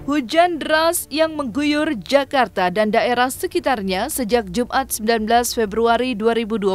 Hujan deras yang mengguyur Jakarta dan daerah sekitarnya sejak Jumat 19 Februari 2021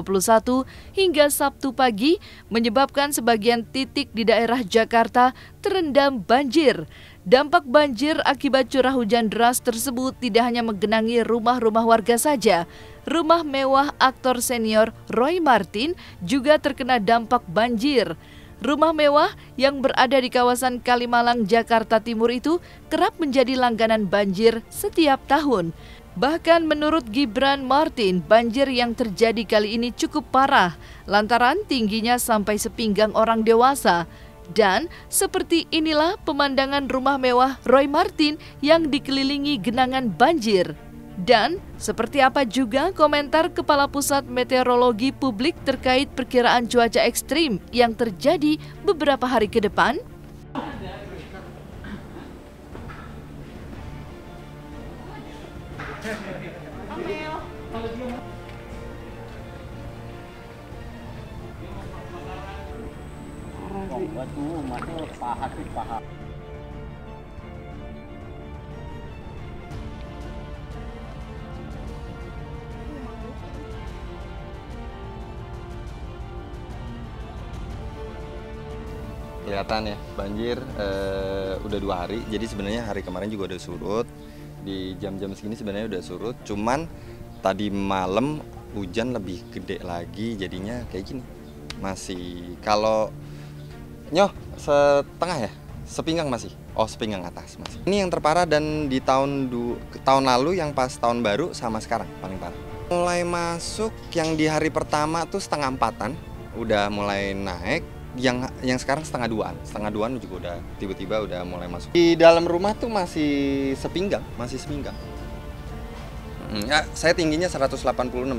hingga Sabtu pagi menyebabkan sebagian titik di daerah Jakarta terendam banjir. Dampak banjir akibat curah hujan deras tersebut tidak hanya menggenangi rumah-rumah warga saja. Rumah mewah aktor senior Roy Marten juga terkena dampak banjir. Rumah mewah yang berada di kawasan Kalimalang, Jakarta Timur itu kerap menjadi langganan banjir setiap tahun. Bahkan menurut Gibran Marten, banjir yang terjadi kali ini cukup parah lantaran tingginya sampai sepinggang orang dewasa. Dan seperti inilah pemandangan rumah mewah Roy Marten yang dikelilingi genangan banjir. Dan seperti apa juga komentar Kepala Pusat Meteorologi Publik terkait perkiraan cuaca ekstrim yang terjadi beberapa hari ke depan? Kelihatan ya, banjir udah 2 hari, jadi sebenarnya hari kemarin juga udah surut. Di jam-jam segini sebenarnya udah surut, cuman tadi malam hujan lebih gede lagi, jadinya kayak gini. Masih, kalau nyoh setengah ya, sepinggang masih, sepinggang atas masih. Ini yang terparah dan di tahun lalu yang pas tahun baru sama sekarang paling parah. Mulai masuk yang di hari pertama tuh 3:30-an, udah mulai naik. Yang sekarang setengah duaan juga udah tiba-tiba udah mulai masuk. Di dalam rumah tuh masih sepinggang. Ya, saya tingginya 186,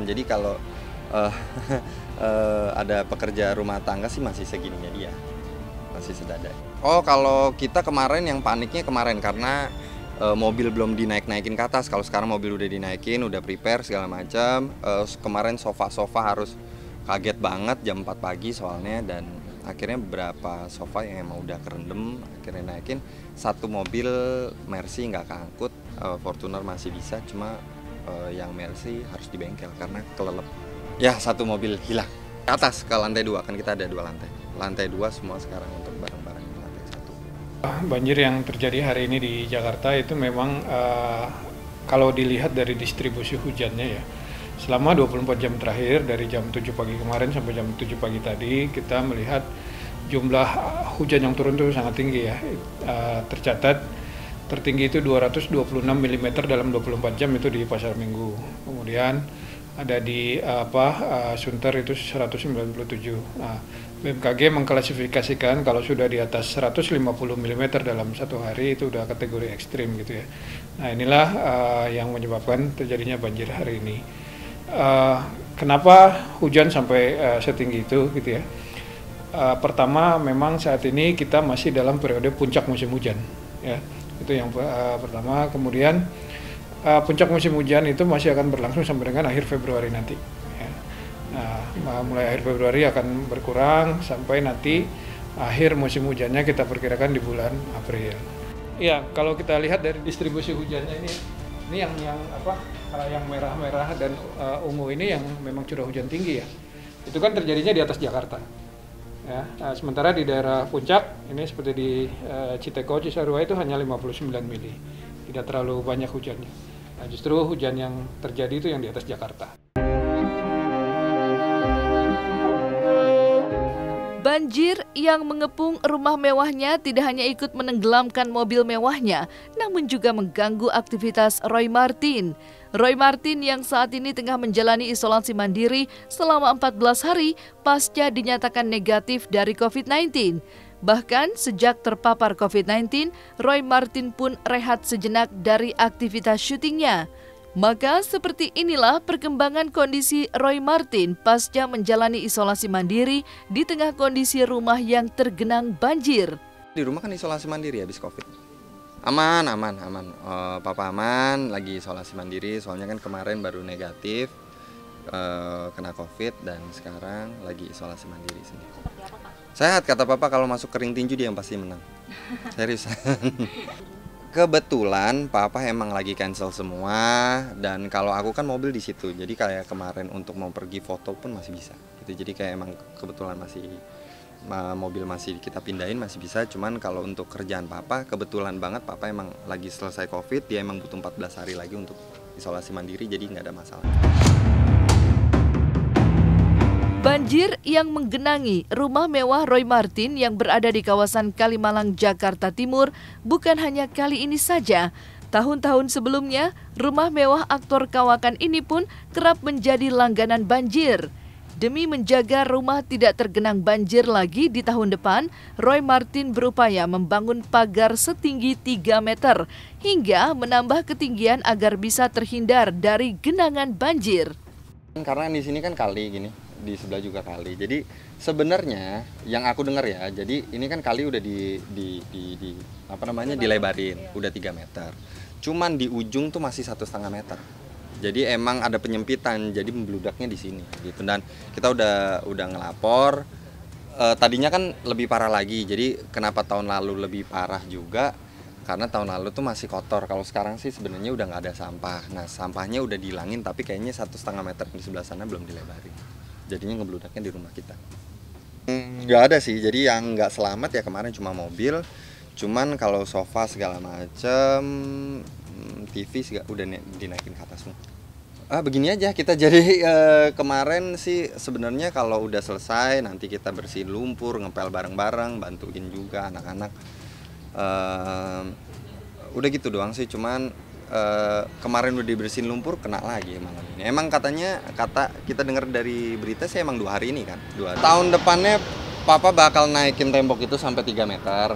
jadi kalau ada pekerja rumah tangga sih masih segininya dia, masih sedada. Kalau kita kemarin yang paniknya kemarin karena mobil belum dinaik-naikin ke atas. Kalau sekarang mobil udah dinaikin, udah prepare segala macam. Kemarin sofa harus kaget banget jam 4 pagi soalnya, dan akhirnya beberapa sofa yang emang udah kerendam akhirnya naikin. Satu mobil Mercy nggak keangkut, Fortuner masih bisa, cuma yang Mercy harus di bengkel karena kelelep. Ya, satu mobil hilang ke atas ke lantai 2, kan kita ada 2 lantai. Lantai 2 semua sekarang untuk barang-barang di lantai 1. Banjir yang terjadi hari ini di Jakarta itu memang kalau dilihat dari distribusi hujannya ya, selama 24 jam terakhir dari jam 7 pagi kemarin sampai jam 7 pagi tadi kita melihat jumlah hujan yang turun itu sangat tinggi ya. Tercatat tertinggi itu 226 mm dalam 24 jam itu di Pasar Minggu. Kemudian ada di Sunter itu 197. Nah, BMKG mengklasifikasikan kalau sudah di atas 150 mm dalam satu hari itu udah kategori ekstrim gitu ya. Nah, inilah yang menyebabkan terjadinya banjir hari ini. Kenapa hujan sampai setinggi itu gitu ya? Pertama, memang saat ini kita masih dalam periode puncak musim hujan ya. Itu yang pertama. Kemudian puncak musim hujan itu masih akan berlangsung sampai dengan akhir Februari nanti ya. Nah, mulai akhir Februari akan berkurang sampai nanti akhir musim hujannya kita perkirakan di bulan April. Ya, kalau kita lihat dari distribusi hujannya ini yang yang merah-merah dan ungu ini yang memang curah hujan tinggi ya. Itu kan terjadinya di atas Jakarta. Ya, sementara di daerah puncak ini seperti di Citeko, Cisarua itu hanya 59 mili. Tidak terlalu banyak hujannya. Nah, justru hujan yang terjadi itu yang di atas Jakarta. Banjir yang mengepung rumah mewahnya tidak hanya ikut menenggelamkan mobil mewahnya, namun juga mengganggu aktivitas Roy Marten. Roy Marten yang saat ini tengah menjalani isolasi mandiri selama 14 hari pasca dinyatakan negatif dari COVID-19. Bahkan sejak terpapar COVID-19, Roy Marten pun rehat sejenak dari aktivitas syutingnya. Maka seperti inilah perkembangan kondisi Roy Marten pasca menjalani isolasi mandiri di tengah kondisi rumah yang tergenang banjir. Di rumah kan isolasi mandiri habis COVID. Aman. Papa aman, lagi isolasi mandiri soalnya kan kemarin baru negatif. kena COVID dan sekarang lagi isolasi mandiri sendiri. Sehat kata papa, kalau masuk ke ring tinju dia yang pasti menang. Serius. Kebetulan papa emang lagi cancel semua, dan kalau aku kan mobil di situ, jadi kayak kemarin untuk mau pergi foto pun masih bisa gitu. Jadi kayak emang kebetulan masih mobil masih kita pindahin masih bisa. Cuman kalau untuk kerjaan papa, kebetulan banget papa emang lagi selesai COVID, dia emang butuh 14 hari lagi untuk isolasi mandiri, jadi nggak ada masalah. Banjir yang menggenangi rumah mewah Roy Martin yang berada di kawasan Kalimalang, Jakarta Timur bukan hanya kali ini saja. Tahun-tahun sebelumnya, rumah mewah aktor kawakan ini pun kerap menjadi langganan banjir. Demi menjaga rumah tidak tergenang banjir lagi di tahun depan, Roy Martin berupaya membangun pagar setinggi 3 meter hingga menambah ketinggian agar bisa terhindar dari genangan banjir. Karena di sini kan kali gini, di sebelah juga kali. Jadi sebenarnya yang aku dengar ya, jadi ini kan kali udah dilebarin, udah 3 meter. Cuman di ujung tuh masih 1,5 meter. Jadi emang ada penyempitan, jadi membludaknya di sini gitu. Dan kita udah ngelapor. Tadinya kan lebih parah lagi. Jadi kenapa tahun lalu lebih parah juga? Karena tahun lalu tuh masih kotor. Kalau sekarang sih sebenarnya udah nggak ada sampah. Nah, sampahnya udah dihilangin, tapi kayaknya 1,5 meter di sebelah sana belum dilebarin. Jadinya ngebludaknya di rumah kita. Nggak ada sih, jadi yang nggak selamat ya kemarin cuma mobil. Cuman kalau sofa segala macem, TV udah dinaikin ke atas semua. Begini aja kita jadi kemarin sih sebenarnya kalau udah selesai nanti kita bersihin lumpur, ngepel bareng-bareng, bantuin juga anak-anak. Udah gitu doang sih, cuman kemarin udah dibersihin lumpur kena lagi malam ini. Emang kata kita dengar dari berita sih emang 2 hari ini kan. 2 hari. Tahun depannya papa bakal naikin tembok itu sampai 3 meter.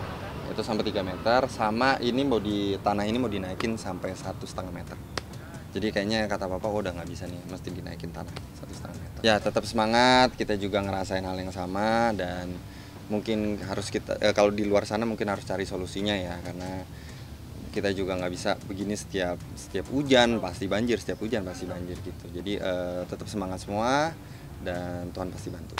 Itu sampai 3 meter, sama ini tanah ini mau dinaikin sampai 1,5 meter. Jadi kayaknya kata papa udah nggak bisa nih, mesti dinaikin tanah 1,5 meter. Ya tetap semangat, kita juga ngerasain hal yang sama, dan mungkin harus kita kalau di luar sana mungkin harus cari solusinya ya, karena kita juga nggak bisa begini setiap hujan pasti banjir, setiap hujan pasti banjir gitu. Jadi tetap semangat semua dan Tuhan pasti bantu.